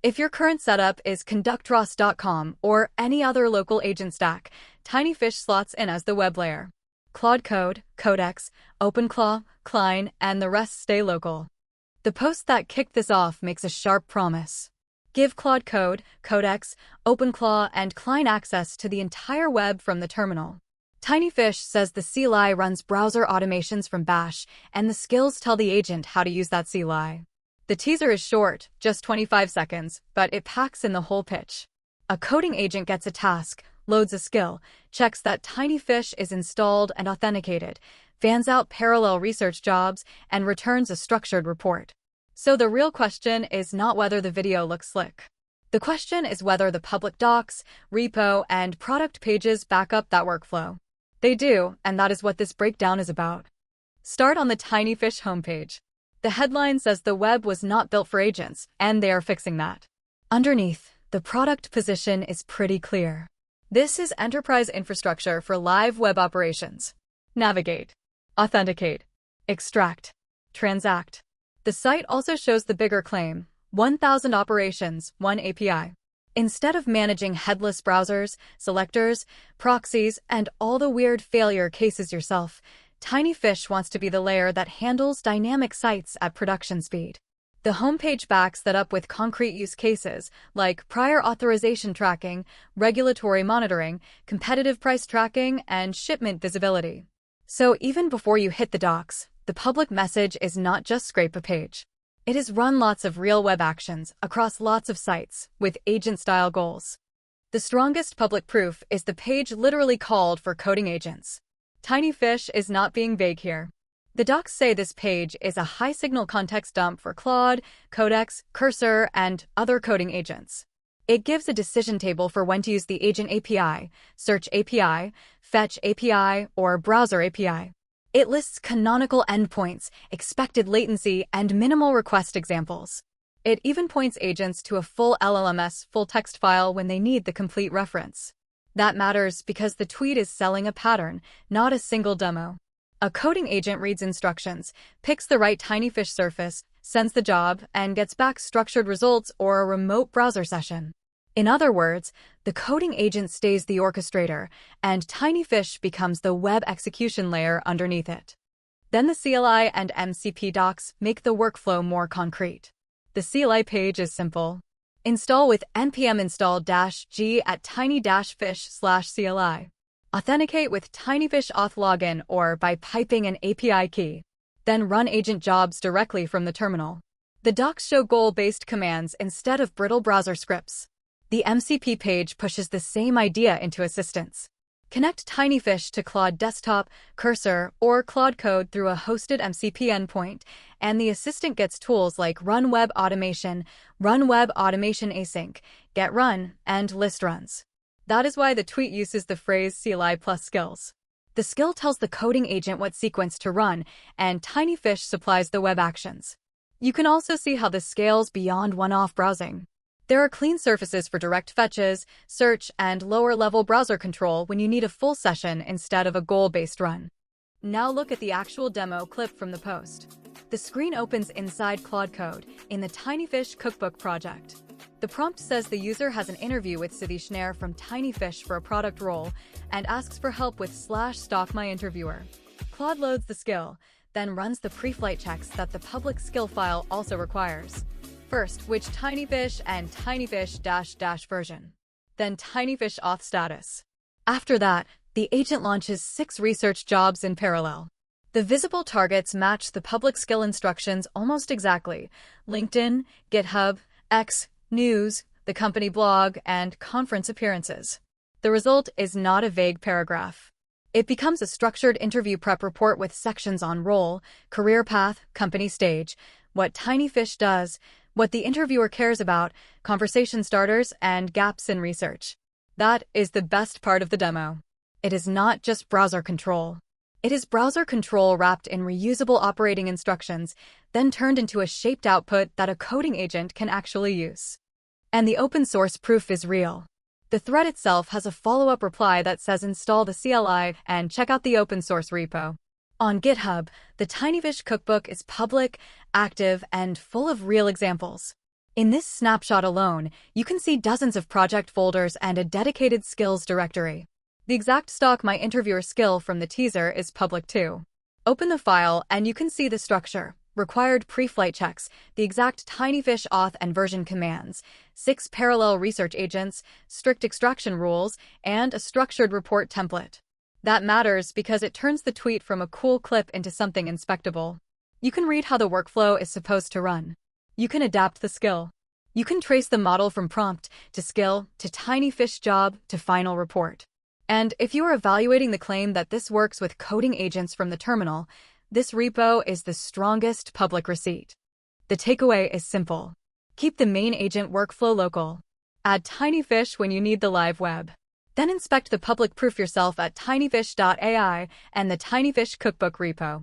If your current setup is conductros.com or any other local agent stack, TinyFish slots in as the web layer. Claude Code, Codex, OpenClaw, CLI, and the rest stay local. The post that kicked this off makes a sharp promise. Give Claude Code, Codex, OpenClaw, and CLI access to the entire web from the terminal. TinyFish says the CLI runs browser automations from Bash, and the skills tell the agent how to use that CLI. The teaser is short, just 25 seconds, but it packs in the whole pitch. A coding agent gets a task, loads a skill, checks that TinyFish is installed and authenticated, fans out parallel research jobs, and returns a structured report. So the real question is not whether the video looks slick. The question is whether the public docs, repo, and product pages back up that workflow. They do, and that is what this breakdown is about. Start on the TinyFish homepage. The headline says the web was not built for agents, and they are fixing that. Underneath, the product position is pretty clear. This is enterprise infrastructure for live web operations. Navigate, authenticate, extract, transact. The site also shows the bigger claim, 1,000 operations, 1 API. Instead of managing headless browsers, selectors, proxies, and all the weird failure cases yourself, TinyFish wants to be the layer that handles dynamic sites at production speed. The homepage backs that up with concrete use cases like prior authorization tracking, regulatory monitoring, competitive price tracking, and shipment visibility. So even before you hit the docs, the public message is not just scrape a page. It is run lots of real web actions across lots of sites with agent-style goals. The strongest public proof is the page literally called for coding agents. TinyFish is not being vague here. The docs say this page is a high-signal context dump for Claude, Codex, Cursor, and other coding agents. It gives a decision table for when to use the Agent API, Search API, Fetch API, or Browser API. It lists canonical endpoints, expected latency, and minimal request examples. It even points agents to a full LLMS full-text file when they need the complete reference. That matters because the tweet is selling a pattern, not a single demo. A coding agent reads instructions, picks the right TinyFish surface, sends the job, and gets back structured results or a remote browser session. In other words, the coding agent stays the orchestrator, and TinyFish becomes the web execution layer underneath it. Then the CLI and MCP docs make the workflow more concrete. The CLI page is simple. Install with npm install-g at tiny-fish/CLI. Authenticate with TinyFish auth login or by piping an API key. Then run agent jobs directly from the terminal. The docs show goal-based commands instead of brittle browser scripts. The MCP page pushes the same idea into assistance. Connect TinyFish to Claude Desktop, Cursor, or Claude Code through a hosted MCP endpoint, and the assistant gets tools like Run Web Automation Async, Get Run, and List Runs. That is why the tweet uses the phrase CLI plus skills. The skill tells the coding agent what sequence to run, and TinyFish supplies the web actions. You can also see how this scales beyond one-off browsing. There are clean surfaces for direct fetches, search, and lower-level browser control when you need a full session instead of a goal-based run. Now look at the actual demo clip from the post. The screen opens inside Claude Code in the TinyFish Cookbook project. The prompt says the user has an interview with Satish Nair from TinyFish for a product role and asks for help with /stock-my-interviewer. Claude loads the skill, then runs the pre-flight checks that the public skill file also requires. First, which TinyFish and TinyFish version. Then TinyFish auth status. After that, the agent launches 6 research jobs in parallel. The visible targets match the public skill instructions almost exactly: LinkedIn, GitHub, X, News, the company blog, and conference appearances. The result is not a vague paragraph. It becomes a structured interview prep report with sections on role, career path, company stage, what TinyFish does, what the interviewer cares about, conversation starters, and gaps in research. That is the best part of the demo. It is not just browser control. It is browser control wrapped in reusable operating instructions, then turned into a shaped output that a coding agent can actually use. And the open source proof is real. The thread itself has a follow-up reply that says install the CLI and check out the open source repo. On GitHub, the TinyFish cookbook is public, active, and full of real examples. In this snapshot alone, you can see dozens of project folders and a dedicated skills directory. The exact stock my interviewer skill from the teaser is public too. Open the file and you can see the structure, required pre-flight checks, the exact TinyFish auth and version commands, 6 parallel research agents, strict extraction rules, and a structured report template. That matters because it turns the tweet from a cool clip into something inspectable. You can read how the workflow is supposed to run. You can adapt the skill. You can trace the model from prompt to skill to TinyFish job to final report. And if you are evaluating the claim that this works with coding agents from the terminal, this repo is the strongest public receipt. The takeaway is simple. Keep the main agent workflow local. Add TinyFish when you need the live web. Then inspect the public proof yourself at tinyfish.ai and the TinyFish cookbook repo.